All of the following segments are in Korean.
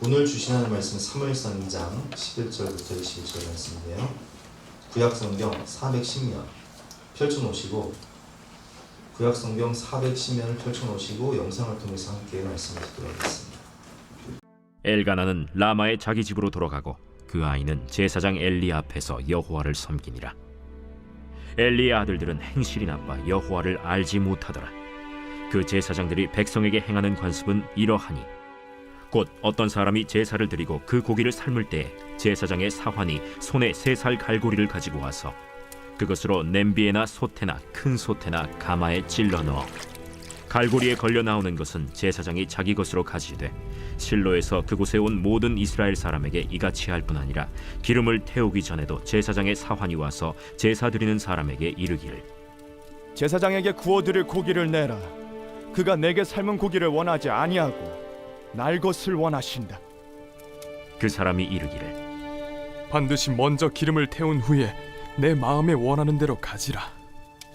오늘 주시는 말씀은 사무엘상 2장 11절부터 21절 말씀인데요. 구약성경 410면 펼쳐놓으시고 구약성경 410면을 펼쳐놓으시고 영상을 통해서 함께 말씀을 듣도록 하겠습니다. 엘가나는 라마의 자기 집으로 돌아가고 그 아이는 제사장 엘리 앞에서 여호와를 섬기니라. 엘리의 아들들은 행실이 나빠 여호와를 알지 못하더라. 그 제사장들이 백성에게 행하는 관습은 이러하니 곧 어떤 사람이 제사를 드리고 그 고기를 삶을 때에 제사장의 사환이 손에 3살 갈고리를 가지고 와서 그것으로 냄비에나 솥에나 큰 솥에나 가마에 찔러 넣어 갈고리에 걸려 나오는 것은 제사장이 자기 것으로 가지되 실로에서 그곳에 온 모든 이스라엘 사람에게 이같이 할 뿐 아니라 기름을 태우기 전에도 제사장의 사환이 와서 제사 드리는 사람에게 이르기를 제사장에게 구워드릴 고기를 내라. 그가 내게 삶은 고기를 원하지 아니하고 날 것을 원하신다. 그 사람이 이르기를 반드시 먼저 기름을 태운 후에 내 마음에 원하는 대로 가지라.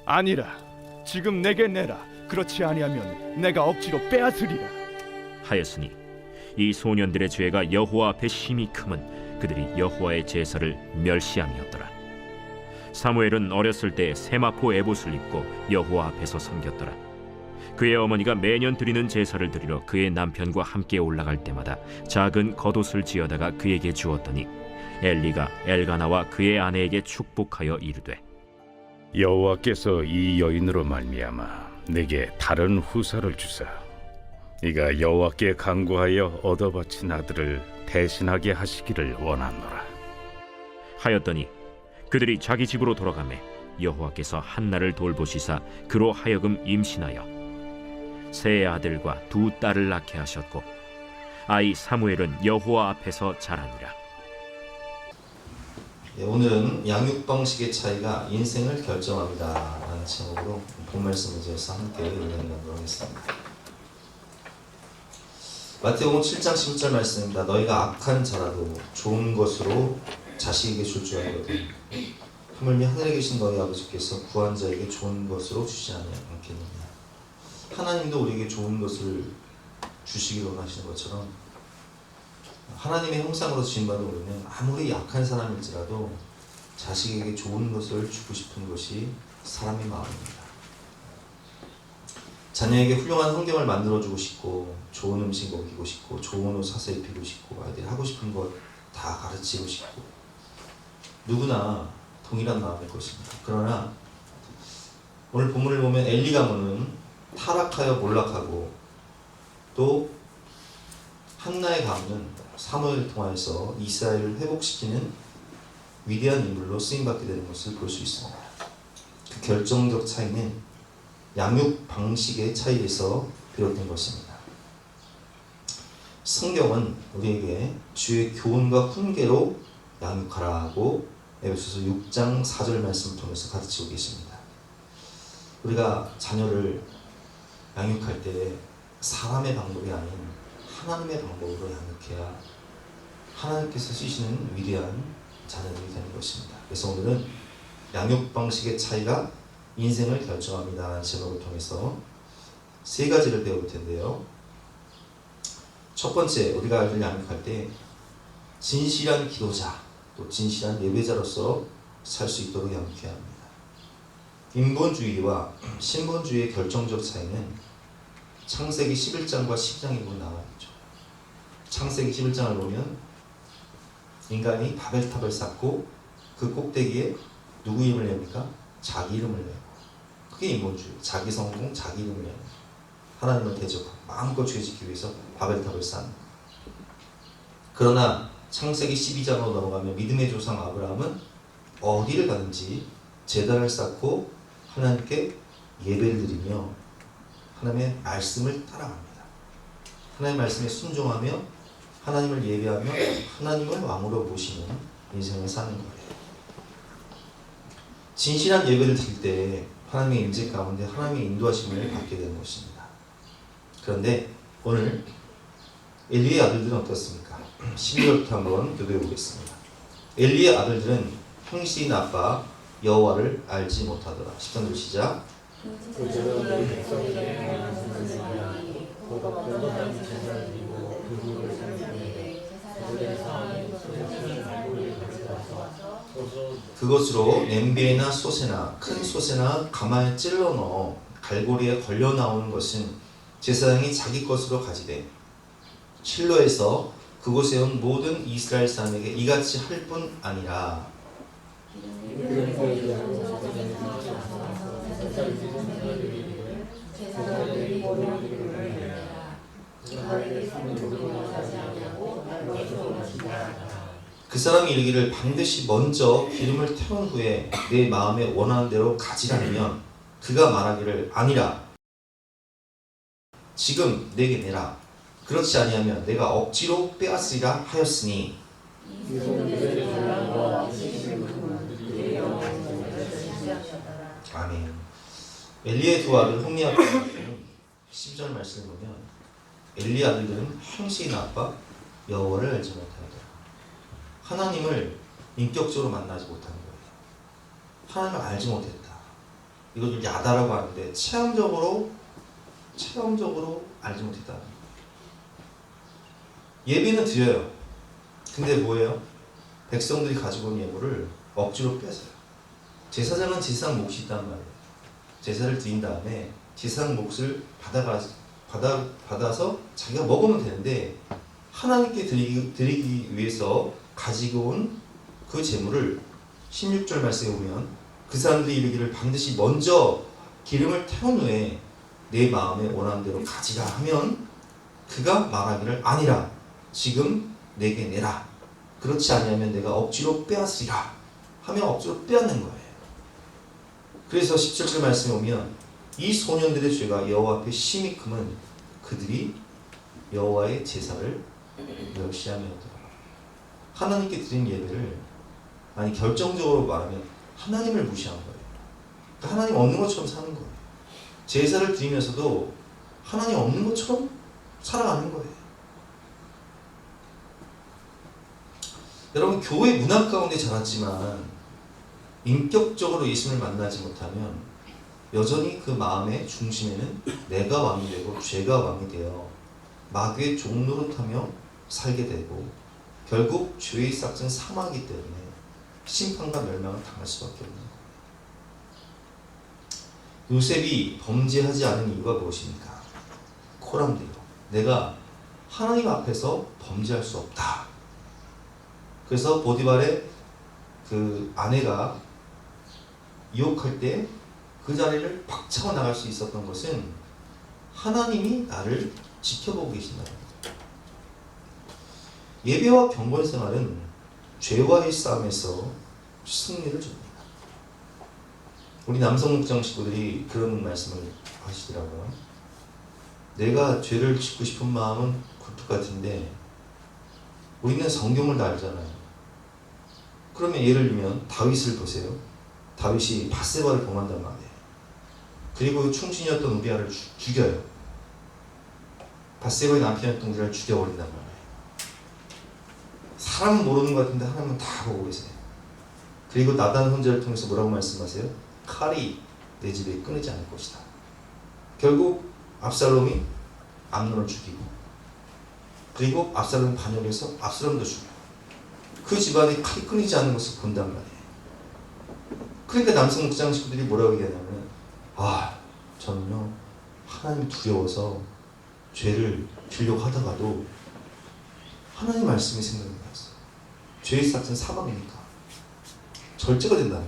아니라 지금 내게 내라. 그렇지 아니하면 내가 억지로 빼앗으리라 하였으니 이 소년들의 죄가 여호와 앞에 심히 크면 그들이 여호와의 제사를 멸시함이었더라. 사무엘은 어렸을 때 세마포 에봇을 입고 여호와 앞에서 섬겼더라. 그의 어머니가 매년 드리는 제사를 드리러 그의 남편과 함께 올라갈 때마다 작은 겉옷을 지어다가 그에게 주었더니 엘리가 엘가나와 그의 아내에게 축복하여 이르되 여호와께서 이 여인으로 말미암아 내게 다른 후사를 주사 이가 여호와께 간구하여 얻어 바친 아들을 대신하게 하시기를 원하노라 하였더니 그들이 자기 집으로 돌아가매 여호와께서 한나를 돌보시사 그로 하여금 임신하여 세 아들과 2 딸을 낳게 하셨고 아이 사무엘은 여호와 앞에서 자라니라. 오늘은 양육 방식의 차이가 인생을 결정합니다 라는 제목으로 본 말씀을 지어서 함께 은혜를 나누도록 하겠습니다. 마태복음 7장 11절 말씀입니다. 너희가 악한 자라도 좋은 것으로 자식에게 줄 줄 알거든 하물며 하늘에 계신 너희 아버지께서 구한 자에게 좋은 것으로 주시지 않겠느냐. 하나님도 우리에게 좋은 것을 주시기로 원하시는 것처럼 하나님의 형상으로 지음받은 우리는 아무리 약한 사람일지라도 자식에게 좋은 것을 주고 싶은 것이 사람의 마음입니다. 자녀에게 훌륭한 환경을 만들어주고 싶고 좋은 음식 먹이고 싶고 좋은 옷 사서 입히고 싶고 아이들이 하고 싶은 것 다 가르치고 싶고 누구나 동일한 마음일 것입니다. 그러나 오늘 본문을 보면 엘리 가문은 타락하여 몰락하고 또 한나의 가문은 사무엘을 통하여서 이스라엘을 회복시키는 위대한 인물로 쓰임받게 되는 것을 볼 수 있습니다. 그 결정적 차이는 양육 방식의 차이에서 비롯된 것입니다. 성경은 우리에게 주의 교훈과 훈계로 양육하라고 에베소서 6장 4절 말씀을 통해서 가르치고 계십니다. 우리가 자녀를 양육할 때 사람의 방법이 아닌 하나님의 방법으로 양육해야 하나님께서 쓰시는 위대한 자녀들이 되는 것입니다. 그래서 오늘은 양육 방식의 차이가 인생을 결정합니다 라는 제목을 통해서 3가지를 배울 텐데요. 첫 번째, 우리가 아이를 양육할 때 진실한 기도자 또 진실한 예배자로서 살 수 있도록 양육해야 합니다. 인본주의와 신본주의의 결정적 차이는 창세기 11장과 12장에 보면 나와 있죠. 창세기 11장을 보면 인간이 바벨탑을 쌓고 그 꼭대기에 누구 이름을 냅니까? 자기 이름을 내고. 그게 인본주의. 자기 성공, 자기 이름을 내고 하나님을 대적하고 마음껏 죄 짓기 위해서 바벨탑을 쌓는. 그러나 창세기 12장으로 넘어가면 믿음의 조상 아브라함은 어디를 가든지 제단을 쌓고 하나님께 예배를 드리며 하나님의 말씀을 따라갑니다. 하나님의 말씀에 순종하며 하나님을 예배하며 하나님을 왕으로 모시는 인생을 사는 거예요. 진실한 예배를 드릴 때 하나님의 임재 가운데 하나님의 인도하심을 받게 되는 것입니다. 그런데 오늘 엘리의 아들들은 어떻습니까? 12절부터 한번 교도해 보겠습니다. 엘리의 아들들은 형식이 나빠 여호와를 알지 못하더라. 13절 시작. 그것으로 냄비에나 솥에나 큰 솥에나 가마에 찔러 넣어 갈고리에 걸려 나오는 것은 제사장이 자기 것으로 가지되 실로에서 그곳에 온 모든 이스라엘 사람에게 이같이 할 뿐 아니라 그 사람이 이르기를 반드시 먼저 기름을 태운 후에 내 마음에 원하는 대로 가지라면 그가 말하기를 아니라 지금 내게 내라 그렇지 아니하면 내가 억지로 빼앗으리라 하였으니 아멘. 엘리의 두 아들 홈리 아빠 10절 말씀을 보면 엘리 아들들은 행실이 나빠 여호와를 알지 못하더라. 하나님을 인격적으로 만나지 못하는 거예요. 하나님을 알지 못했다. 이걸 야다라고 하는데 체험적으로 알지 못했다. 예배는 드려요. 근데 뭐예요? 백성들이 가지고 온 예물을 억지로 뺏어요. 제사장은 제사장 몫이 있단 말이에요. 제사를 드린 다음에 제사장 몫을 받아서 자기가 먹으면 되는데 하나님께 드리기 위해서 가지고 온 그 재물을 16절 말씀에 보면 그 사람들이 이르기를 반드시 먼저 기름을 태운 후에 내 마음에 원하는 대로 가지라 하면 그가 말하기를 아니라 지금 내게 내라 그렇지 아니하면 내가 억지로 빼앗으리라 하며 억지로 빼앗는 거예요. 그래서 17절 말씀에 오면 이 소년들의 죄가 여호와 앞에 심히 크면 그들이 여호와의 제사를 멸시하였더라. 하나님께 드린 예배를 아니 결정적으로 말하면 하나님을 무시한 거예요. 그러니까 하나님 없는 것처럼 사는 거예요. 제사를 드리면서도 하나님 없는 것처럼 살아가는 거예요. 여러분 교회 문화 가운데 자랐지만 인격적으로 예수님을 만나지 못하면 여전히 그 마음의 중심에는 내가 왕이 되고 죄가 왕이 되어 마귀의 종노릇하며 살게 되고 결국 죄의 싹은 사망이기 때문에 심판과 멸망을 당할 수밖에 없는 거예요. 요셉이 범죄하지 않은 이유가 무엇입니까? 코람대로 내가 하나님 앞에서 범죄할 수 없다. 그래서 보디발의 그 아내가 유혹할 때 그 자리를 박차고 나갈 수 있었던 것은 하나님이 나를 지켜보고 계신다는 거예요. 예배와 경건 생활은 죄와의 싸움에서 승리를 줍니다. 우리 남성 목장 식구들이 그런 말씀을 하시더라고요. 내가 죄를 짓고 싶은 마음은 굴뚝 같은데 우리는 성경을 다 알잖아요. 그러면 예를 들면 다윗을 보세요. 다윗이 밧세바를 범한단 말이에요. 그리고 충신이었던 우리아를 죽여요. 밧세바의 남편이었던 우리아를 죽여버린단 말이에요. 사람은 모르는 것 같은데 하나님은 다 보고 계세요. 그리고 나단 혼자를 통해서 뭐라고 말씀하세요? 칼이 내 집에 끊이지 않을 것이다. 결국 압살롬이 암논을 죽이고 그리고 압살롬 반역해서 압살롬도 죽여요. 그 집안에 칼이 끊이지 않는 것을 본단 말이에요. 그러니까 남성 목장 식구들이 뭐라고 얘기하냐면 저는요 하나님이 두려워서 죄를 지려고 하다가도 하나님 말씀이 생각이 났어요. 죄의 삭은 사망이니까 절제가 된다는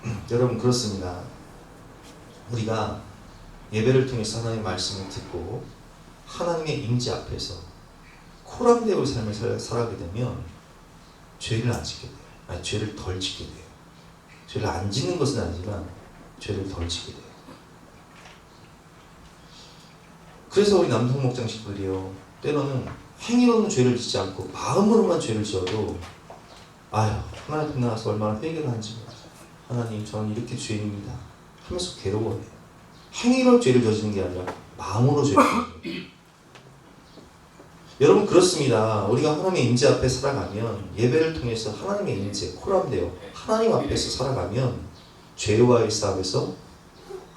거예요. 여러분 그렇습니다. 우리가 예배를 통해서 하나님의 말씀을 듣고 하나님의 임재 앞에서 코람되어 삶을 살아가게 되면 죄를 안 짓게 돼요. 아니 죄를 덜 짓게 돼요. 죄를 안 짓는 것은 아니지만 죄를 덜 짓게 돼요. 그래서 우리 남성 목장 식구들이요 때로는 행위로는 죄를 짓지 않고 마음으로만 죄를 지어도 하나님 앞에 나와서 얼마나 회개를 하는지 몰라요. 하나님 저는 이렇게 죄인입니다 하면서 괴로워해요. 행위로 죄를 저지르는 게 아니라 마음으로 죄를 저지르는 여러분 그렇습니다. 우리가 하나님의 임재 앞에 살아가면 예배를 통해서 하나님의 임재 코람되어 하나님 앞에서 살아가면 죄와의 싸움에서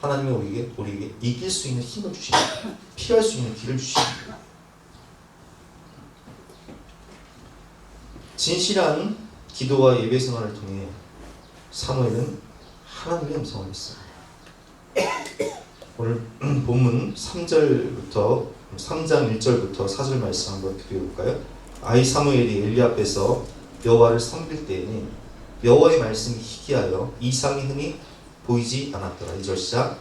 하나님이 우리에게 이길 수 있는 힘을 주십니다. 피할 수 있는 길을 주십니다. 진실한 기도와 예배 생활을 통해 사무엘은 하나님의 음성을 했습니다. 오늘 본문 3장 1절부터 4절 말씀 한번 드려볼까요? 아이 사무엘이 엘리 앞에서 여호와를 섬길 때에는 여호와의 말씀이 희귀하여 이상의 흠이 보이지 않았더라. 2절 시작.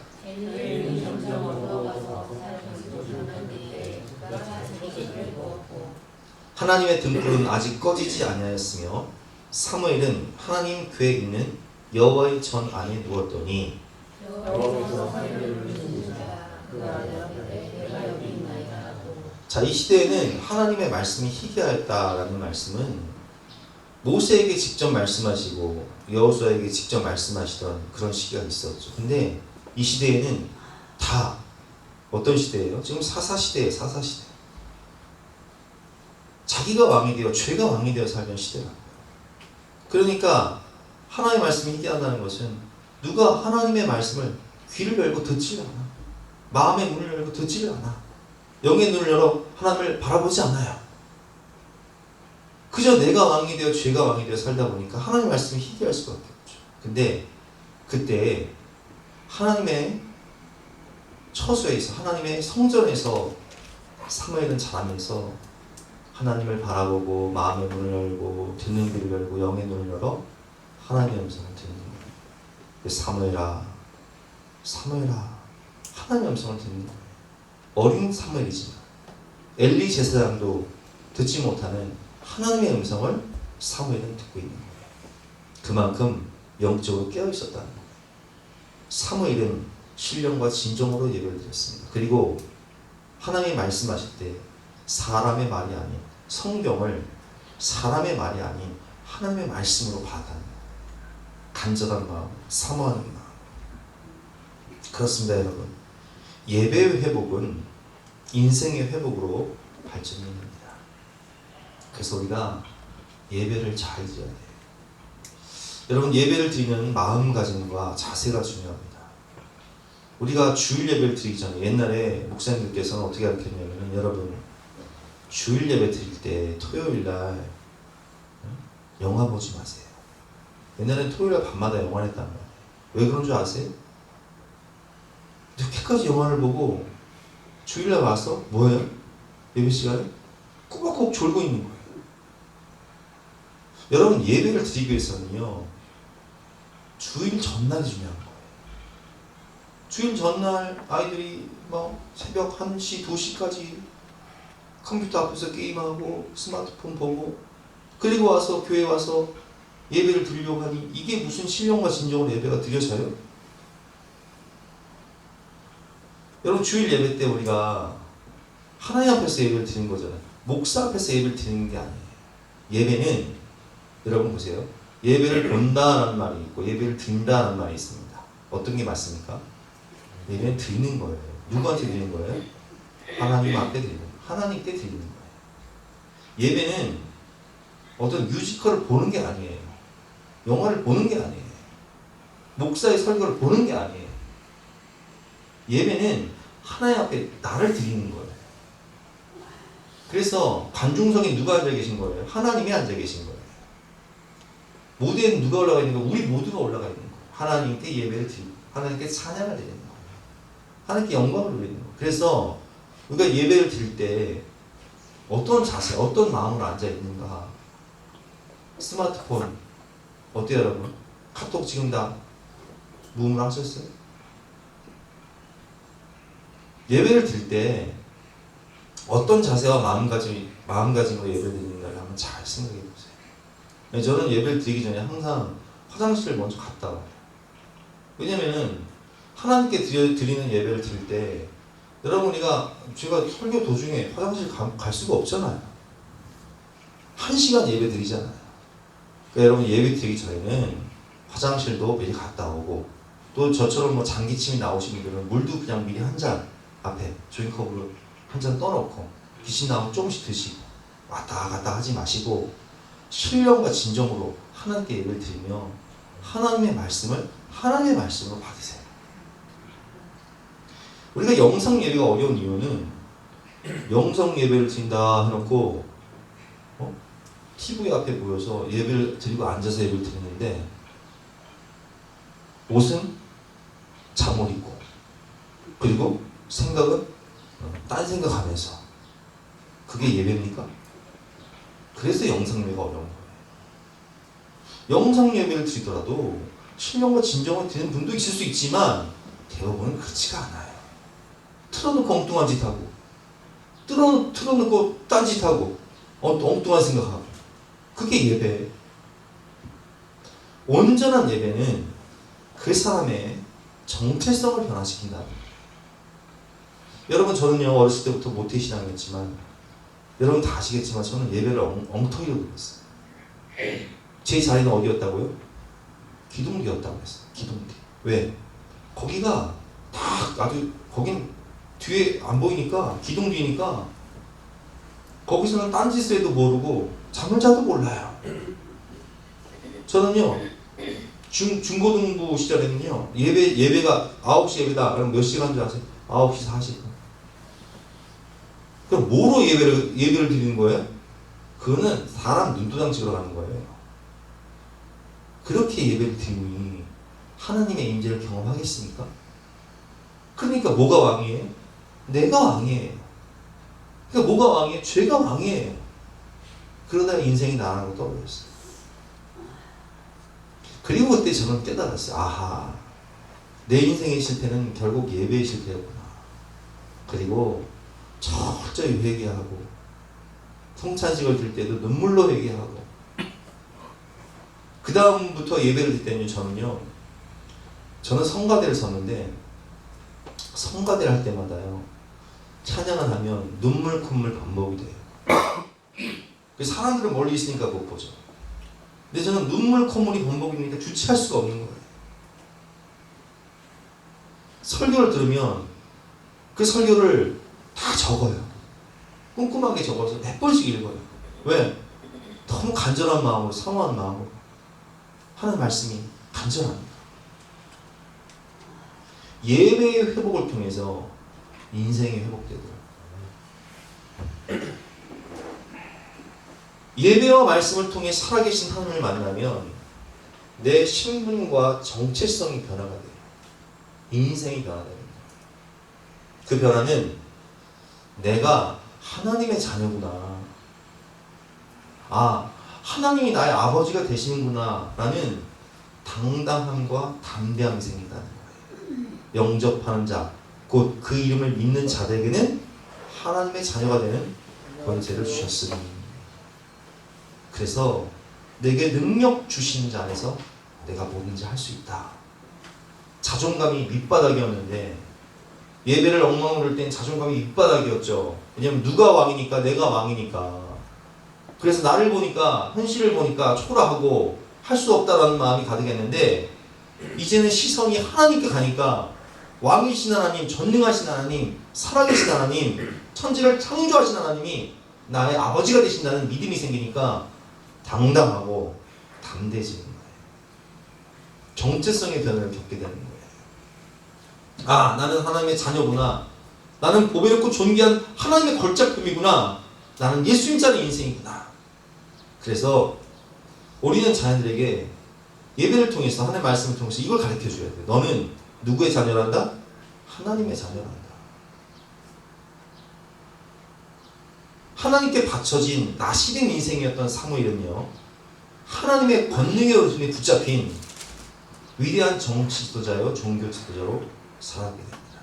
하나님의 등불은 아직 꺼지지 아니하였으며 사무엘은 하나님 궤에 있는 여호와의 전 안에 누웠더니 자, 이 시대에는 하나님의 말씀이 희귀하였다라는 말씀은 모세에게 직접 말씀하시고 여호수아에게 직접 말씀하시던 그런 시기가 있었죠. 근데 이 시대에는 다 어떤 시대예요? 지금 사사시대예요. 사사시대. 자기가 왕이 되어 죄가 왕이 되어 살던 시대라. 그러니까 하나님의 말씀이 희귀하다는 것은 누가 하나님의 말씀을 귀를 열고 듣지를 않아. 마음의 문을 열고 듣지를 않아. 영의 눈을 열어 하나님을 바라보지 않아요. 그저 내가 왕이 되어 죄가 왕이 되어 살다 보니까 하나님의 말씀이 희귀할 수밖에 없죠. 근데 그때 하나님의 처소에서 하나님의 성전에서 사무엘은 자라면서 하나님을 바라보고 마음의 문을 열고 듣는 귀를 열고 영의 눈을 열어 하나님의 음성을 듣는 거예요. 사무엘아 사무엘아 하나님의 음성을 듣는 거예요. 어린 사무엘이지만 엘리 제사장도 듣지 못하는 하나님의 음성을 사무엘은 듣고 있는 거예요. 그만큼 영적으로 깨어 있었다는 거예요. 사무엘은 신령과 진정으로 예배를 드렸습니다. 그리고 하나님이 말씀하실 때 사람의 말이 아닌 성경을 사람의 말이 아닌 하나님의 말씀으로 받아들여요. 간절한 마음, 사모하는 마음. 그렇습니다, 여러분. 예배의 회복은 인생의 회복으로 발전이 됩니다. 그래서 우리가 예배를 잘 드려야 돼요. 여러분, 예배를 드리는 마음가짐과 자세가 중요합니다. 우리가 주일 예배를 드리기 전에 옛날에 목사님들께서는 어떻게 가르쳤냐면 여러분 주일 예배 드릴 때 토요일날 영화 보지 마세요. 옛날엔 토요일날 밤마다 영화를 했단 말이에요. 왜 그런 줄 아세요? 이렇게까지 영화를 보고 주일날 와서 뭐예요? 예배 시간에 꾸벅꾸벅 졸고 있는 거예요. 여러분 예배를 드리기 위해서는요 주일 전날이 중요한 거예요. 주일 전날 아이들이 뭐 새벽 1시, 2시까지 컴퓨터 앞에서 게임하고 스마트폰 보고 그리고 와서 교회 와서 예배를 드리려고 하니 이게 무슨 신령과 진정으로 예배가 드려져요? 여러분 주일 예배 때 우리가 하나님 앞에서 예배를 드리는 거잖아요. 목사 앞에서 예배를 드리는 게 아니에요. 예배는 여러분 보세요. 예배를 본다라는 말이 있고 예배를 드린다라는 말이 있습니다. 어떤 게 맞습니까? 예배는 드리는 거예요. 누구한테 드리는 거예요? 하나님 앞에 드리는 거예요. 하나님께 드리는 거예요. 예배는 어떤 뮤지컬을 보는 게 아니에요. 영화를 보는 게 아니에요. 목사의 설교를 보는 게 아니에요. 예배는 하나님 앞에 나를 드리는 거예요. 그래서 관중석에 누가 앉아 계신 거예요? 하나님이 앉아 계신 거예요. 무대에는 누가 올라가 있는 거예요? 우리 모두가 올라가 있는 거예요. 하나님께 예배를 드리고 하나님께 찬양을 드리는 거예요. 하나님께 영광을 돌리는 거예요. 그래서 우리가 예배를 드릴 때 어떤 자세, 어떤 마음으로 앉아 있는가? 스마트폰 어때요, 여러분? 카톡 지금 다 무음을 하셨어요? 예배를 드릴 때 어떤 자세와 마음가짐으로 예배를 드리는가를 한번 잘 생각해 보세요. 저는 예배를 드리기 전에 항상 화장실을 먼저 갔다 와요. 왜냐면은 하나님께 드리는 예배를 드릴 때 여러분 제가 설교 도중에 화장실 갈 수가 없잖아요. 1시간 예배 드리잖아요. 그러니까 여러분 예배 드리기 전에는 화장실도 미리 갔다 오고 또 저처럼 뭐 장기침이 나오신 분들은 물도 그냥 미리 한 잔 앞에 조인컵으로 한 잔 떠놓고 귀신 나오면 조금씩 드시고 왔다 갔다 하지 마시고 신령과 진정으로 하나님께 예배를 드리며 하나님의 말씀을 하나님의 말씀으로 받으세요. 우리가 영상 예배가 어려운 이유는 영상 예배를 드린다 해놓고 TV 앞에 모여서 예배를 드리고 앉아서 예배를 드리는데 옷은 잠옷 입고, 그리고 생각은 딴 생각하면서. 그게 예배입니까? 그래서 영상예배가 어려운 거예요. 영상예배를 드리더라도 신령과 진정을 드리는 분도 있을 수 있지만 대부분은 그렇지가 않아요. 틀어놓고 엉뚱한 짓 하고, 틀어놓고 딴 짓 하고, 엉뚱한 생각하고. 그게 예배예요. 온전한 예배는 그 사람의 정체성을 변화시킨다. 여러분, 저는요 어렸을 때부터 모태신앙이었지만 여러분 다 아시겠지만 저는 예배를 엉터리로 드렸어요. 제 자리는 어디였다고요? 기둥뒤였다고 했어요. 기둥뒤. 왜? 거기가 딱 아주, 거긴 뒤에 안 보이니까, 기둥뒤니까 거기서는 딴짓을 해도 모르고 잠을 자도 몰라요. 저는요 중고등부 시절에는요 예배가 9시 예배다. 그럼 몇 시간 줄 아세요? 9시 40분. 그럼 뭐로 예배를 드리는 거예요? 그거는 사람 눈도장 찍으러 가는 거예요. 그렇게 예배를 드리니 하나님의 임재를 경험하겠습니까? 그러니까 뭐가 왕이에요? 내가 왕이에요. 그러니까 뭐가 왕이에요? 죄가 왕이에요. 그러다가 인생이 나가고 떠버렸어요. 그리고 그때 저는 깨달았어요. 아하, 내 인생의 실패는 결국 예배의 실패였구나. 그리고 철저히 회개하고, 성찬식을 드릴 때도 눈물로 회개하고, 그 다음부터 예배를 드릴 때는요, 저는 성가대를 섰는데, 성가대를 할 때마다요 찬양을 하면 눈물 콧물 반복이 돼요. 사람들은 멀리 있으니까 못 보죠. 근데 저는 눈물 콧물이 반복이니까 주체할 수가 없는 거예요. 설교를 들으면 그 설교를 다 적어요. 꼼꼼하게 적어서 몇 번씩 읽어요. 왜? 너무 간절한 마음으로, 사모하는 마음으로 하는 말씀이 간절합니다. 예배의 회복을 통해서 인생이 회복되더라고요. 예배와 말씀을 통해 살아계신 하나님을 만나면 내 신분과 정체성이 변화가 돼요. 인생이 변화됩니다. 그 변화는 내가 하나님의 자녀구나, 아, 하나님이 나의 아버지가 되시는구나 라는 당당함과 담대함이 생긴다는 거예요. 영접하는 자, 곧 그 이름을 믿는 자들에게는 하나님의 자녀가 되는 권세를 주셨으니. 그래서 내게 능력 주신 자 안에서 내가 뭐든지 할 수 있다. 자존감이 밑바닥이었는데, 예배를 엉망으로 할 땐 자존감이 밑바닥이었죠. 왜냐면 누가 왕이니까, 내가 왕이니까. 그래서 나를 보니까, 현실을 보니까 초라하고 할 수 없다라는 마음이 가득했는데, 이제는 시선이 하나님께 가니까 왕이신 하나님, 전능하신 하나님, 살아계신 하나님, 천지를 창조하신 하나님이 나의 아버지가 되신다는 믿음이 생기니까 당당하고 담대해지는 거예요. 정체성의 변화를 겪게 되는 거예요. 아, 나는 하나님의 자녀구나. 나는 보배롭고 존귀한 하나님의 걸작품이구나. 나는 예수님자리 인생이구나. 그래서 우리는 자녀들에게 예배를 통해서, 하나님의 말씀을 통해서 이걸 가르쳐 줘야 돼요. 너는 누구의 자녀란다? 하나님의 자녀란다. 하나님께 바쳐진 나시된 인생이었던 사무엘은요, 하나님의 권능의 오른손에 붙잡힌 위대한 정치 지도자요, 종교 지도자로 살아가게 됩니다.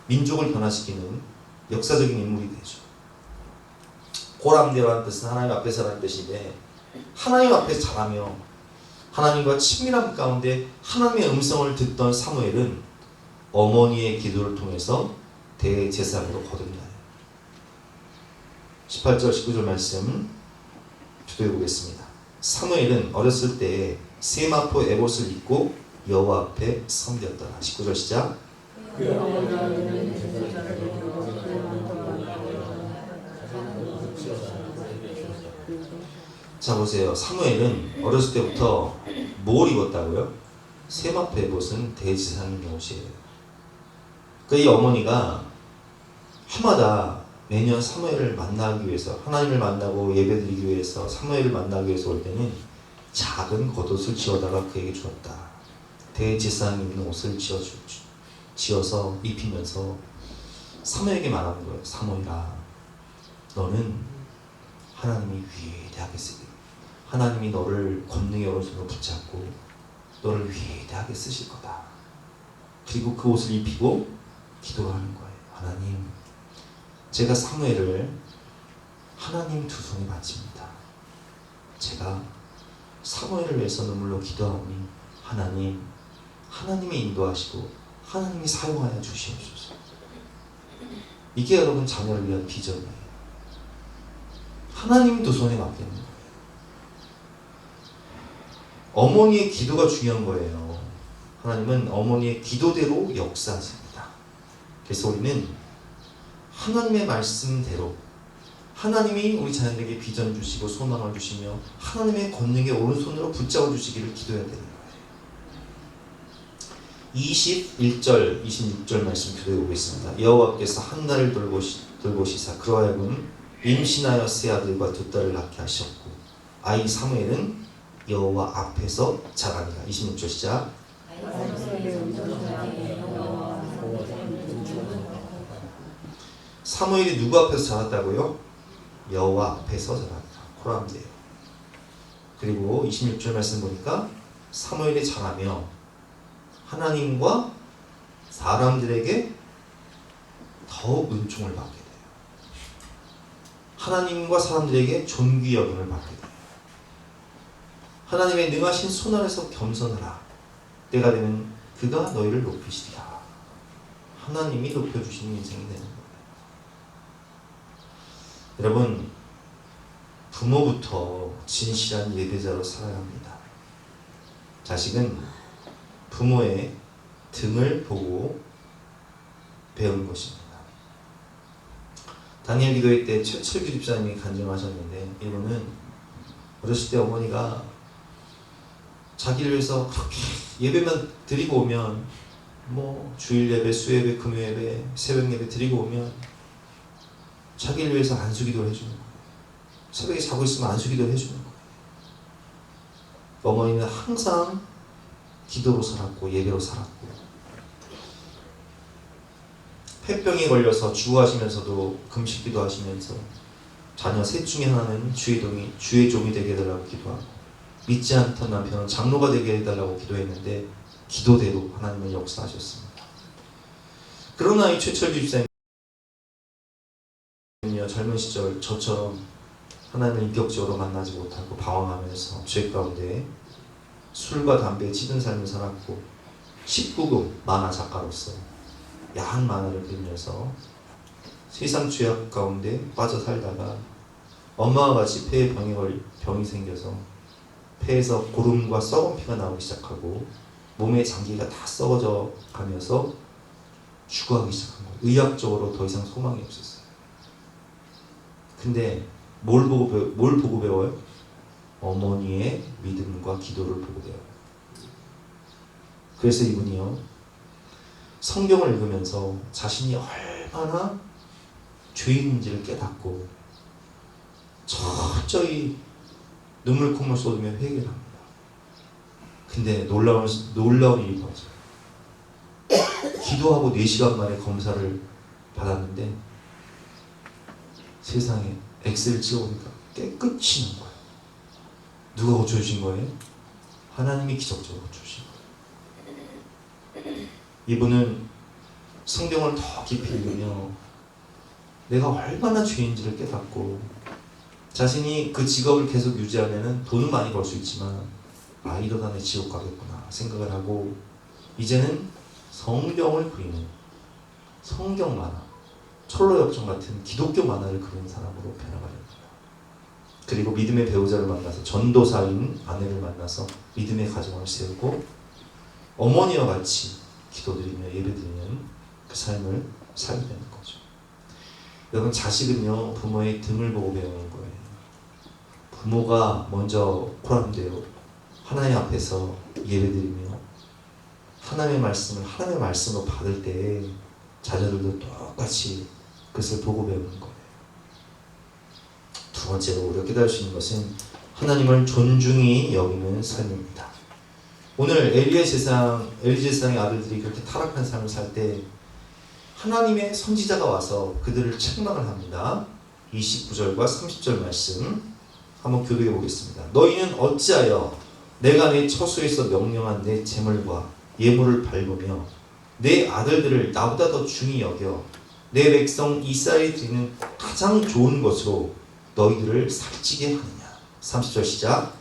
민족을 변화시키는 역사적인 인물이 되죠. 고람되라는 뜻은 하나님 앞에서라는 뜻인데, 하나님 앞에 자라며 하나님과 친밀함 가운데 하나님의 음성을 듣던 사무엘은 어머니의 기도를 통해서 대제사장으로 거듭나요. 18절 19절 말씀 기도해 보겠습니다. 사무엘은 어렸을 때에 세마포 에봇을 입고 여호와 앞에 섬겼더라. 19절 시작. 자 보세요. 사무엘은 어렸을 때부터 뭘 입었다고요? 세마포 에봇은 대제사장의 옷이에요. 그의 어머니가 해마다 매년 사무엘을 만나기 위해서, 하나님을 만나고 예배드리기 위해서 사무엘을 만나기 위해서 올 때는 작은 겉옷을 지어다가 그에게 주었다. 대제사장이 입는 옷을 지어서 입히면서 사무엘에게 말하는 거예요. 사무엘아, 너는 하나님이 위대하게 쓰기, 하나님이 너를 권능의 오른손으로 붙잡고 너를 위대하게 쓰실 거다. 그리고 그 옷을 입히고 기도를 하는 거예요. 하나님, 제가 사무엘을 하나님 두 손에 바칩니다. 제가 사무엘을 위해서 눈물로 기도하오니 하나님이 인도하시고 하나님이 사용하여 주시옵소서. 이게 여러분 자녀를 위한 비전이에요. 하나님 두 손에 맡기는 거예요. 어머니의 기도가 중요한 거예요. 하나님은 어머니의 기도대로 역사하십니다. 그래서 우리는 하나님의 말씀대로, 하나님이 우리 자녀들에게 비전 주시고 소망을 주시며 하나님의 권능의 오른손으로 붙잡아 주시기를 기도해야 되는 거예요. 21절, 26절 말씀 기도해 보겠습니다. 여호와께서 한나를 돌보시사 그로 하여금 임신하여 세 아들과 두 딸을 낳게 하셨고 아이 사무엘은 여호와 앞에서 자라니라. 26절 시작. 사무엘이 누구 앞에서 자랐다고요? 여호와 앞에서 자랐다. 코라하면 돼요. 그리고 26절 말씀 보니까 사무엘이 자라며 하나님과 사람들에게 더욱 은총을 받게 돼요. 하나님과 사람들에게 존귀 여김을 받게 돼요. 하나님의 능하신 손 아래서 겸손하라. 때가 되면 그가 너희를 높이시리라. 하나님이 높여주시는 인생이 되는 거예요. 여러분, 부모부터 진실한 예배자로 살아야 합니다. 자식은 부모의 등을 보고 배운 것입니다. 다니엘 기도회 때 최철규 집사님이 간증하셨는데, 이분은 어렸을 때 어머니가 자기를 위해서 그렇게 예배만 드리고 오면, 뭐 주일 예배, 수예배, 금요예배, 새벽 예배 드리고 오면 자기를 위해서 안수기도를 해주는 거예요. 새벽에 자고 있으면 안수기도를 해주는 거예요. 어머니는 항상 기도로 살았고 예배로 살았고, 폐병에 걸려서 주구하시면서도 금식기도 하시면서 자녀 셋 중에 하나는 주의 종이 되게 해달라고 기도하고, 믿지 않던 남편은 장로가 되게 해달라고 기도했는데 기도대로 하나님은 역사하셨습니다. 그러나 이 최철규 집사님 젊은 시절 저처럼 하나님을 인격적으로 만나지 못하고 방황하면서 죄 가운데 술과 담배에 찌든 삶을 살았고, 19금 만화 작가로서 야한 만화를 그리면서 세상 죄악 가운데 빠져 살다가 엄마와 같이 폐에 병이 생겨서 폐에서 고름과 썩은 피가 나오기 시작하고 몸의 장기가 다 썩어져 가면서 죽어가기 시작한 거예요. 의학적으로 더 이상 소망이 없었어요. 근데 뭘 보고 배워요? 어머니의 믿음과 기도를 보고 배워요. 그래서 이분이요, 성경을 읽으면서 자신이 얼마나 죄인인지를 깨닫고 철저히 눈물 콧물 쏟으며 회개를 합니다. 근데 놀라운 일이 벌어져요. 기도하고 4시간 만에 검사를 받았는데 세상에 엑스를 찍어보니까 깨끗이 난 거예요. 누가 고쳐주신 거예요? 하나님이 기적적으로 고쳐주신 거예요. 이분은 성경을 더 깊이 읽으며 내가 얼마나 죄인지를 깨닫고, 자신이 그 직업을 계속 유지하면 돈은 많이 벌 수 있지만 이러다 내 지옥 가겠구나 생각을 하고, 이제는 성경을 그리는 성경 만화, 철로역정 같은 기독교 만화를 그리는 사람으로 변화가 됩니다. 그리고 믿음의 배우자를 만나서 전도사인 아내를 만나서 믿음의 가정을 세우고 어머니와 같이 기도드리며 예배드리는 그 삶을 살게 되는 거죠. 여러분, 자식은요 부모의 등을 보고 배우는 거예요. 부모가 먼저 코람되어 하나님 앞에서 예배드리며 하나님의 말씀으로 받을 때 자녀들도 똑같이 그것을 보고 배우는 거예요. 두 번째로 우리가 깨달을 수 있는 것은 하나님을 존중히 여기는 삶입니다. 오늘 엘리 제사장의 아들들이 그렇게 타락한 삶을 살 때 하나님의 선지자가 와서 그들을 책망을 합니다. 29절과 30절 말씀 한번 교독해 보겠습니다. 너희는 어찌하여 내가 내 처소에서 명령한 내 제물과 예물을 밟으며 내 아들들을 나보다 더 중히 여겨 내 백성 이스라엘이 드리는 가장 좋은 것으로 너희들을 살찌게 하느냐. 30절 시작.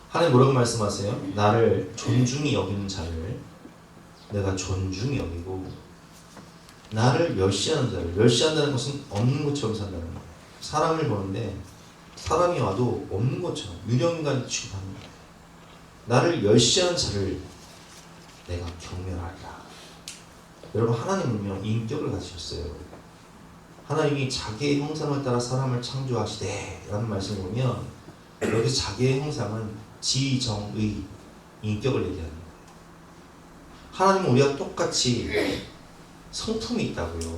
하나님 뭐라고 말씀하세요? 나를 존중히 여기는 자를 내가 존중히 여기고 나를 멸시하는 자를, 멸시한다는 것은 없는 것처럼 산다는 거예요. 사람을 보는데 사람이 와도 없는 것처럼 유령인간이 취급하는 거예요. 나를 멸시하는 자를 내가 경멸하리라. 여러분, 하나님은요 인격을 가지셨어요. 하나님이 자기의 형상을 따라 사람을 창조하시되 라는 말씀을 보면 여기서 자기의 형상은 지정의 인격을 얘기하는 거예요. 하나님은 우리가 똑같이 성품이 있다고요.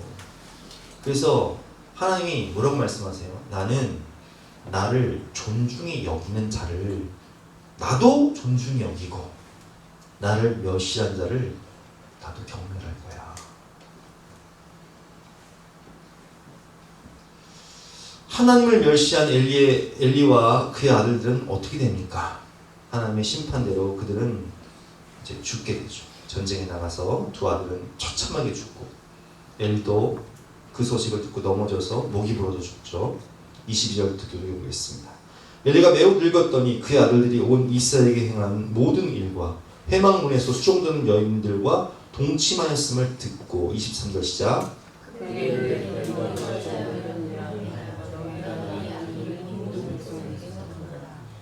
그래서 하나님이 뭐라고 말씀하세요? 나는 나를 존중히 여기는 자를 나도 존중히 여기고 나를 멸시한 자를 나도 경멸할 거야. 하나님을 멸시한 엘리와 그의 아들들은 어떻게 됩니까? 하나님의 심판대로 그들은 이제 죽게 되죠. 전쟁에 나가서 두 아들은 처참하게 죽고 엘리도 그 소식을 듣고 넘어져서 목이 부러져 죽죠. 22절부터 교독해 보겠습니다. 엘리가 매우 늙었더니 그의 아들들이 온 이스라엘에게 행한 모든 일과 회막문에서 수종드는 여인들과 동침하였음을 듣고 23절 시작.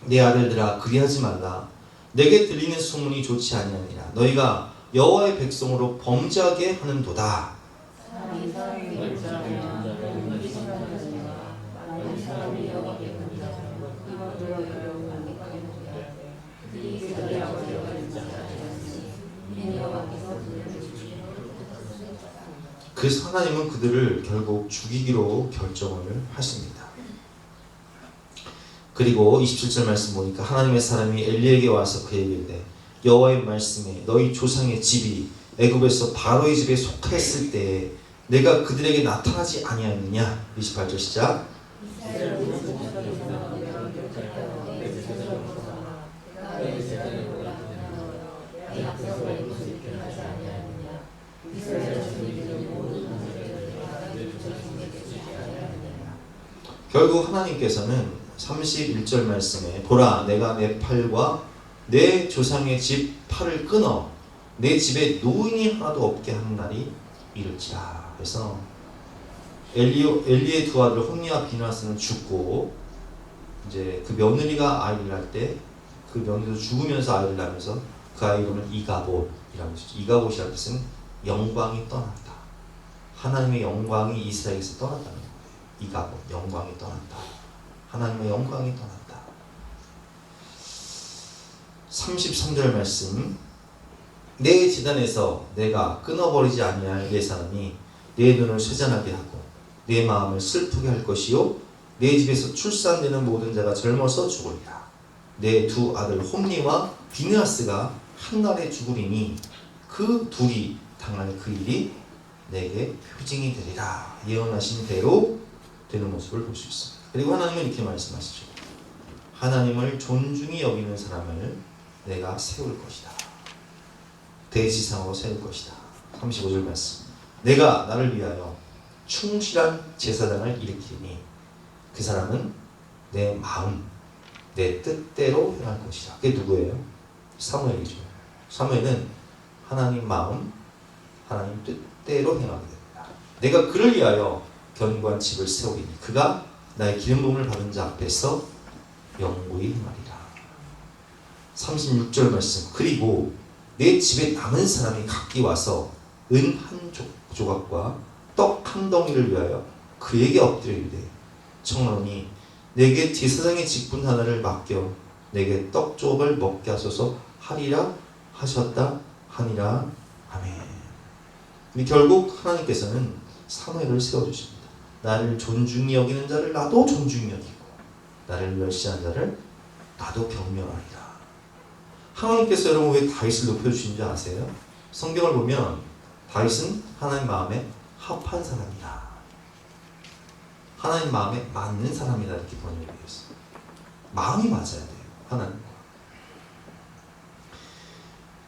내 아들들아 그리하지 말라. 내게 들리는 소문이 좋지 아니하니라. 너희가 여호와의 백성으로 범죄하게 하는도다. 그래서 하나님은 그들을 결국 죽이기로 결정을 하십니다. 그리고 27절 말씀 보니까 하나님의 사람이 엘리에게 와서 그에게 이르되 여호와의 말씀에 너희 조상의 집이 애굽에서 바로의 집에 속하였을 때에 내가 그들에게 나타나지 아니하느냐. 28절 시작. 결국 하나님께서는 31절 말씀에 보라 내가 내 팔과 내 조상의 집 팔을 끊어 내 집에 노인이 하나도 없게 하는 날이 이를지라. 그래서 엘리의 두 아들 홈리와 비나스는 죽고 이제 그 며느리가 아이를 낳을 때 그 며느리도 죽으면서 아이를 낳으면서 그 아이 이름을 이가봇이라고 했죠. 이가봇이라는 뜻은 영광이 떠났다. 하나님의 영광이 이스라엘에서 떠났다는 거예요. 이가봇, 영광이 떠났다. 하나님의 영광이 떠났다. 33절 말씀. 내 제단에서 내가 끊어버리지 아니할 내 사람이 내 눈을 쇠잔하게 하고 내 마음을 슬프게 할 것이요 내 집에서 출산되는 모든 자가 젊어서 죽으리라. 내 두 아들 홈리와 비느하스가 한날에 죽으리니 그 둘이 당할 그 일이 내게 표징이 되리라. 예언하신 대로 되는 모습을 볼 수 있습니다. 그리고 하나님은 이렇게 말씀하시죠. 하나님을 존중히 여기는 사람을 내가 세울 것이다. 대지상으로 세울 것이다. 35절 말씀. 내가 나를 위하여 충실한 제사장을 일으키니 그 사람은 내 마음, 내 뜻대로 행할 것이다. 그게 누구예요? 사무엘이죠. 사무엘은 하나님 마음, 하나님 뜻대로 행하게 됩니다. 내가 그를 위하여 견고한 집을 세우리니 그가 나의 기름 부음을 받은 자 앞에서 영구히 행하리라. 36절 말씀. 그리고 내 집에 남은 사람이 각기 와서 은 한 조각과 떡 한 덩이를 위하여 그에게 엎드려 이르되 청하노니 내게 제사장의 직분 하나를 맡겨 내게 떡족을 먹게 하소서 하리라 하셨다 하니라. 아멘. 근데 결국 하나님께서는 사무엘을 세워주십니다. 나를 존중히 여기는 자를 나도 존중히 여기고 나를 멸시한 자를 나도 경멸하리라. 하나님께서 여러분 왜 다윗을 높여주신지 아세요? 성경을 보면 다윗은 하나님 마음에 합한 사람이다, 하나님 마음에 맞는 사람이다 이렇게 번역이 되어 있어요. 마음이 맞아야 돼요. 하나님과.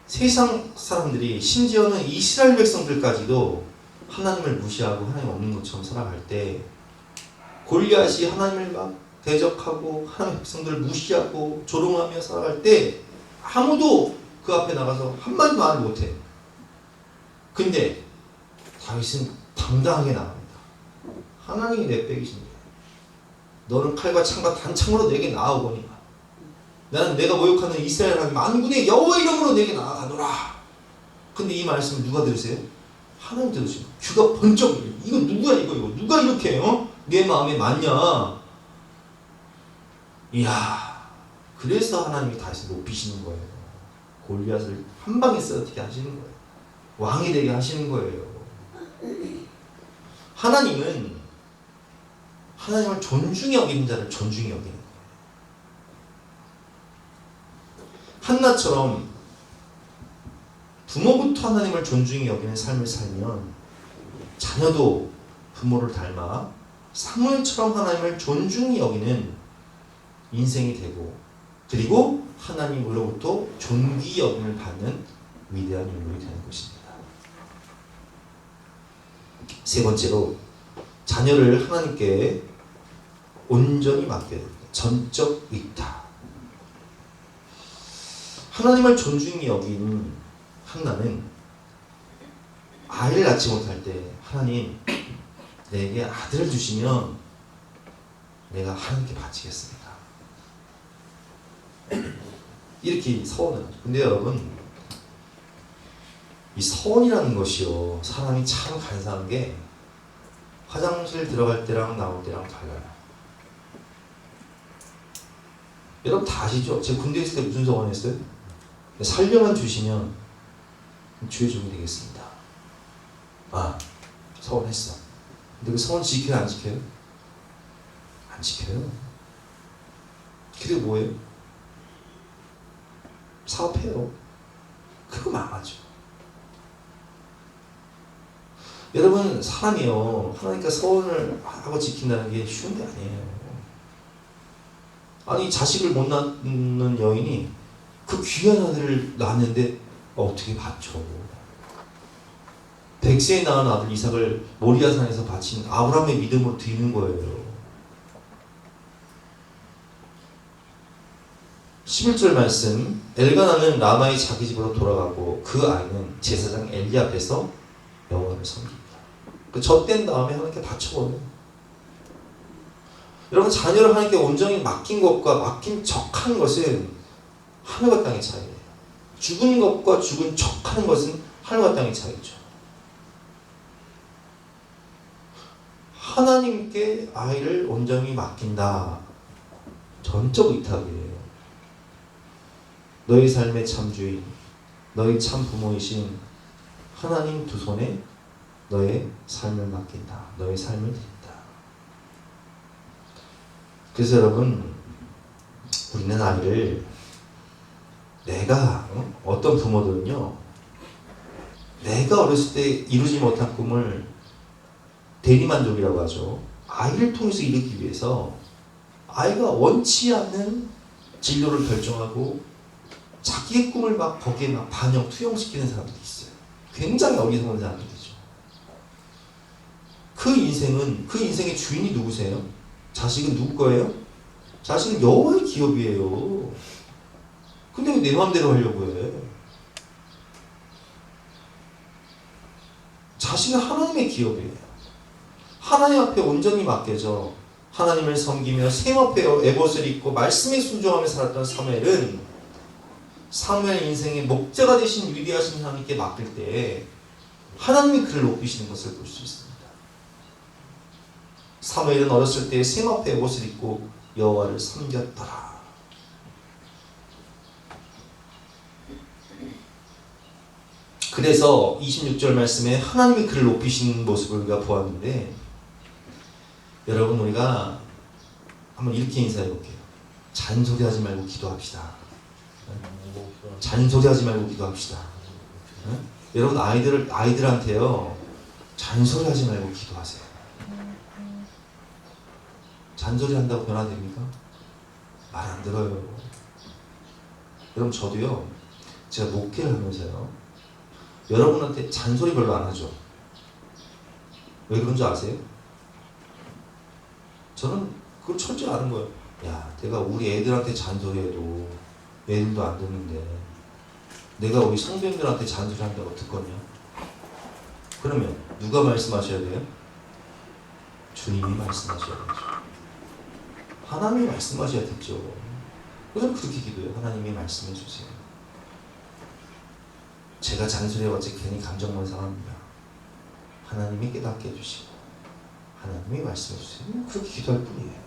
세상 사람들이 심지어는 이스라엘 백성들까지도 하나님을 무시하고 하나님 없는 것처럼 살아갈 때 골리앗이 하나님을 막 대적하고 하나님 백성들을 무시하고 조롱하며 살아갈 때 아무도 그 앞에 나가서 한마디 말을 못해. 근데 다윗은 당당하게 나갑니다. 하나님이 내 백이신데 너는 칼과 창과 단창으로 내게 나아오거니와 나는 내가 모욕하는 이스라엘 하나님 만군의 여호와 이름으로 내게 나아가노라. 근데 이 말씀을 누가 들으세요? 하나님 들으시고 귀가 번쩍 열려요. 이거 누구야 이거 누가 이렇게 내 마음에 맞냐. 이야, 그래서 하나님이 다시 높이시는 거예요. 골리앗을 한 방에 쓰러뜨리게 하시는 거예요. 왕이 되게 하시는 거예요. 하나님은 하나님을 존중히 여기는 자를 존중히 여기는 거예요. 한나처럼 부모부터 하나님을 존중히 여기는 삶을 살면 자녀도 부모를 닮아 사무엘처럼 하나님을 존중히 여기는 인생이 되고 그리고 하나님으로부터 존귀 여김을 받는 위대한 인물이 되는 것입니다. 세 번째로 자녀를 하나님께 온전히 맡겨야 됩니다. 전적 위탁. 하나님을 존중히 여긴 한나는 아이를 낳지 못할 때 하나님 내게 아들을 주시면 내가 하나님께 바치겠습니다. 이렇게 서원을 하죠. 근데 여러분 이 서원이라는 것이요 사람이 참 간사한 게 화장실 들어갈 때랑 나올 때랑 달라요. 여러분 다 아시죠? 제가 군대 있을 때 무슨 서원했어요? 살려만 주시면 주의 종이 되겠습니다. 아, 서원했어. 근데 그 서원 지켜요 안 지켜요? 안 지켜요. 그리고 뭐예요? 사업해요. 그거 망하죠. 여러분 사람이요 하나님께 서원을 하고 지킨다는 게 쉬운 게 아니에요. 아니 자식을 못 낳는 여인이 그 귀한 아들을 낳았는데 어떻게 바쳐? 100세에 낳은 아들 이삭을 모리아산에서 바친 아브라함의 믿음으로 드리는 거예요. 11절 말씀, 엘가나는 라마의 자기 집으로 돌아가고 그 아이는 제사장 엘리 앞에서 여호와를 섬깁니다. 그 젖된 다음에 하나님께 바쳐버려요. 여러분 자녀를 하나님께 온전히 맡긴 것과 맡긴 척하는 것은 하늘과 땅의 차이예요. 죽은 것과 죽은 척하는 것은 하늘과 땅의 차이죠. 하나님께 아이를 온전히 맡긴다. 전적 의탁이에요. 너희 삶의 참주인, 너희 참 부모이신 하나님 두 손에 너의 삶을 맡긴다. 너의 삶을 드린다. 그래서 여러분 우리는 아이를 내가 어떤 부모들은요 내가 어렸을 때 이루지 못한 꿈을 대리만족이라고 하죠. 아이를 통해서 이루기 위해서 아이가 원치 않는 진로를 결정하고 자기의 꿈을 막 거기에 막 반영, 투영시키는 사람들이 있어요. 굉장히 어리석은 사람들이죠. 그 인생의 주인이 누구세요? 자식은 누구 거예요? 자식은 여호와의 기업이에요. 근데 왜 내 마음대로 하려고 해? 자식은 하나님의 기업이에요. 하나님 앞에 온전히 맡겨져 하나님을 섬기며 셈 앞에 에봇을 입고 말씀에 순종하며 살았던 사무엘 인생의 목자가 되신 위대하신 하나님께 맡길 때 하나님이 그를 높이시는 것을 볼 수 있습니다. 사무엘은 어렸을 때 셈 앞에 에봇을 입고 여호와를 섬겼더라. 그래서 26절 말씀에 하나님이 그를 높이신 모습을 우리가 보았는데, 여러분 우리가 한번 이렇게 인사해 볼게요. 잔소리하지 말고 기도합시다. 잔소리하지 말고 기도합시다. 응? 여러분 아이들한테요, 잔소리하지 말고 기도하세요. 잔소리 한다고 변화됩니까? 말 안 들어요. 여러분 저도요, 제가 목회를 하면서요, 여러분한테 잔소리 별로 안 하죠. 왜 그런 줄 아세요? 저는 그걸 철저히 아는 거예요. 야, 내가 우리 애들한테 잔소리해도 애들도 안 듣는데 내가 우리 성도님들한테 잔소리한다고 듣거든요. 그러면 누가 말씀하셔야 돼요? 주님이 말씀하셔야 되죠. 하나님이 말씀하셔야 되죠. 그래서 그렇게 기도해요. 하나님이 말씀해 주세요. 제가 잔소리해봤자 괜히 감정만 상합니다. 하나님이 깨닫게 해주시고 하나님이 말씀해 주세요. 그렇게 기도할 뿐이에요.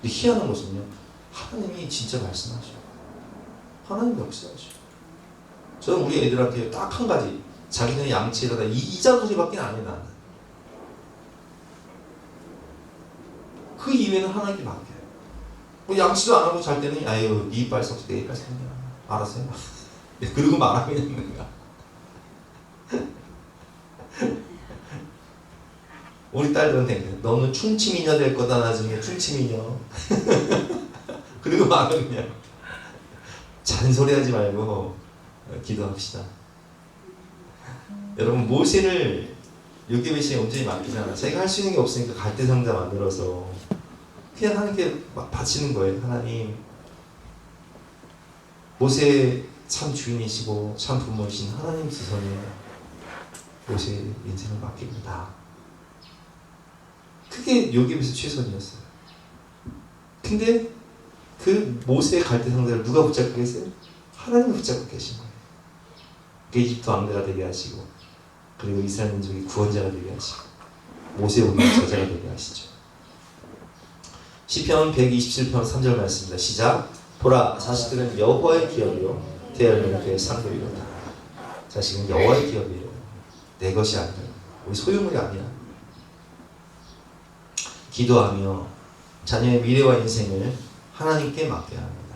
근데 희한한 것은요, 하나님이 진짜 말씀하셔요. 하나님이 역사하셔요. 저는 우리 애들한테 딱 한 가지, 자기는 양치에다가 이 잔소리밖에 안 해. 나는 그 이외에는 하나님께 맡겨요. 뭐 양치도 안 하고 잘 때는 아유 네 이빨 썩지 내 이빨 썩냐 알아서 해봐. 그러고 말하면 있는 거야. 우리 딸들은 너는 충치미녀 될 거다 나중에 충치미녀. 그리고 말은 그냥 잔소리하지 말고 기도합시다. 여러분 모세를 요게벳이 온전히 맡기잖아. 자기가 할 수 있는 게 없으니까 갈대상자 만들어서 그냥 하나님께 막 바치는 거예요. 하나님, 모세 참 주인이시고 참 부모이신 하나님 지선에 모세의 인생을 맡깁니다. 그게 요게벳의 최선이었어요. 근데 그 모세의 갈대상자를 누가 붙잡고 계세요? 하나님이 붙잡고 계신 거예요. 그 이집트 왕대가 되게 하시고, 그리고 이스라엘 민족의 구원자가 되게 하시고, 모세의 운명 저자가 되게 하시죠. 시편 127편 3절 말씀입니다. 시작. 보라, 자식들은 여호와의 기업이요 대열매는 그의 상급이로다. 자식은 여호와의 기업이에요. 내 것이 아니라, 우리 소유물이 아니야. 기도하며 자녀의 미래와 인생을 하나님께 맡겨야 합니다.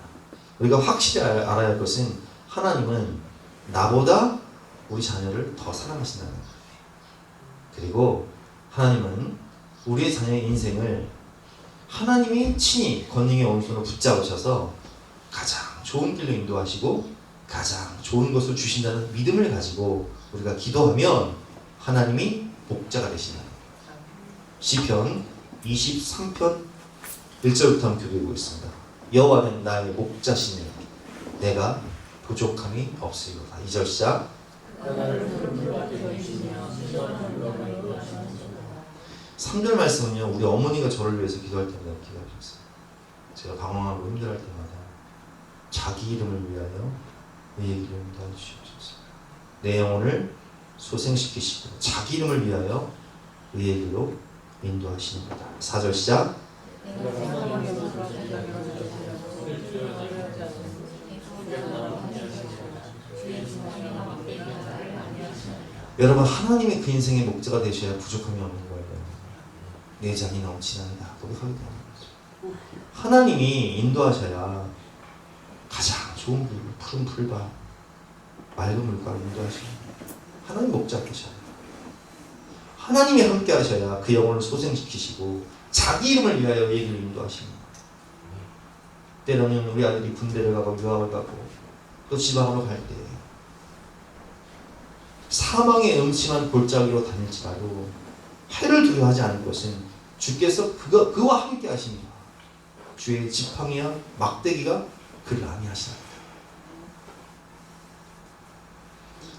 우리가 확실히 알아야 할 것은 하나님은 나보다 우리 자녀를 더 사랑하신다는 거예요. 그리고 하나님은 우리의 자녀의 인생을 하나님이 친히 권능의 오른손으로 붙잡으셔서 가장 좋은 길로 인도하시고 가장 좋은 것을 주신다는 믿음을 가지고 우리가 기도하면 하나님이 목자가 되신다. 시편 23편 1절부터 한번 교도해 보겠습니다. 여호와는 나의 목자시니 내가 부족함이 없으리로다. 2절 시작. 3절 말씀은요, 우리 어머니가 저를 위해서 기도할 때마다 기도하셨어요. 제가 방황하고 힘들어할 때마다 자기 이름을 위하여 의의 길을 인도해 주시옵소서. 내 영혼을 소생시키시고 자기 이름을 위하여 의의 길로 인도하시는 거다. 4절 시작. 여러분, 하나님이 그 인생의 목자가 되셔야 부족함이 없는 거예요. 내 잔이 넘치나이다. 고백하게 되는 거죠. 하나님이 인도하셔야 가장 좋은 길, 푸른 풀밭, 맑은 물가를 인도하시는 거예요. 하나님 목자 되셔야 돼요. 하나님이 함께 하셔야 그 영혼을 소생시키시고 자기 이름을 위하여 얘기를 인도하시는 거예요. 때로는 우리 아들이 군대를 가고 유학을 가고 또 지방으로 갈 때 사망의 음침한 골짜기로 다닐지라도 해를 두려워하지 않을 것은 주께서 그와 함께 하십니다. 주의 지팡이와 막대기가 그를 안위하시나이다.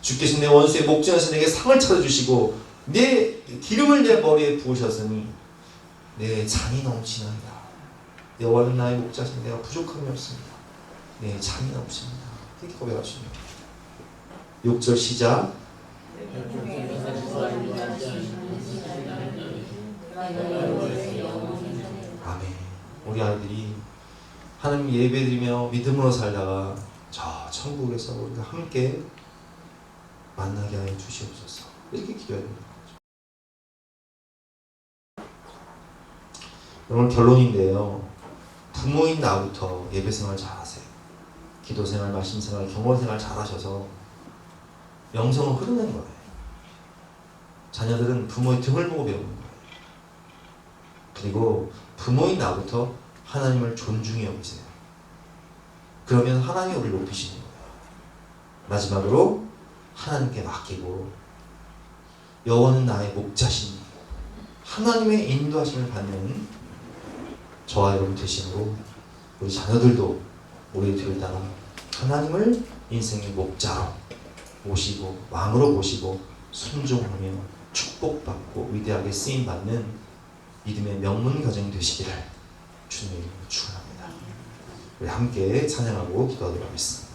주께서 내 원수의 목전에서 내게 상을 차려주시고 내 기름을 내 머리에 부으셨으니 내 잔이 넘치나이다. 여호와는 나의 목자시니 내가 부족함이 없습니다. 내 잔이 넘칩니다. 이렇게 고백하십니다. 6절 시작. 아멘. 우리 아이들이 하나님 예배드리며 믿음으로 살다가 저 천국에서 우리가 함께 만나게 하여 주시옵소서. 이렇게 기도해야 됩니다. 여러분, 결론인데요. 부모인 나부터 예배생활 잘하세요. 기도생활, 말씀생활, 경건생활 잘하셔서 영성은 흐르는 거예요. 자녀들은 부모의 등을 보고 배우는 거예요. 그리고 부모인 나부터 하나님을 존중히 여기세요. 그러면 하나님이 우리를 높이시는 거예요. 마지막으로 하나님께 맡기고, 여호와는 나의 목자시니 하나님의 인도하심을 받는 저와 여러분 되시고, 우리 자녀들도 우리의 뒤를 따라 하나님을 인생의 목자로 모시고, 왕으로 모시고 순종하며 축복받고 위대하게 쓰임받는 믿음의 명문 가정이 되시기를 주님의 이름으로 축원합니다. 우리 함께 찬양하고 기도하도록 하겠습니다.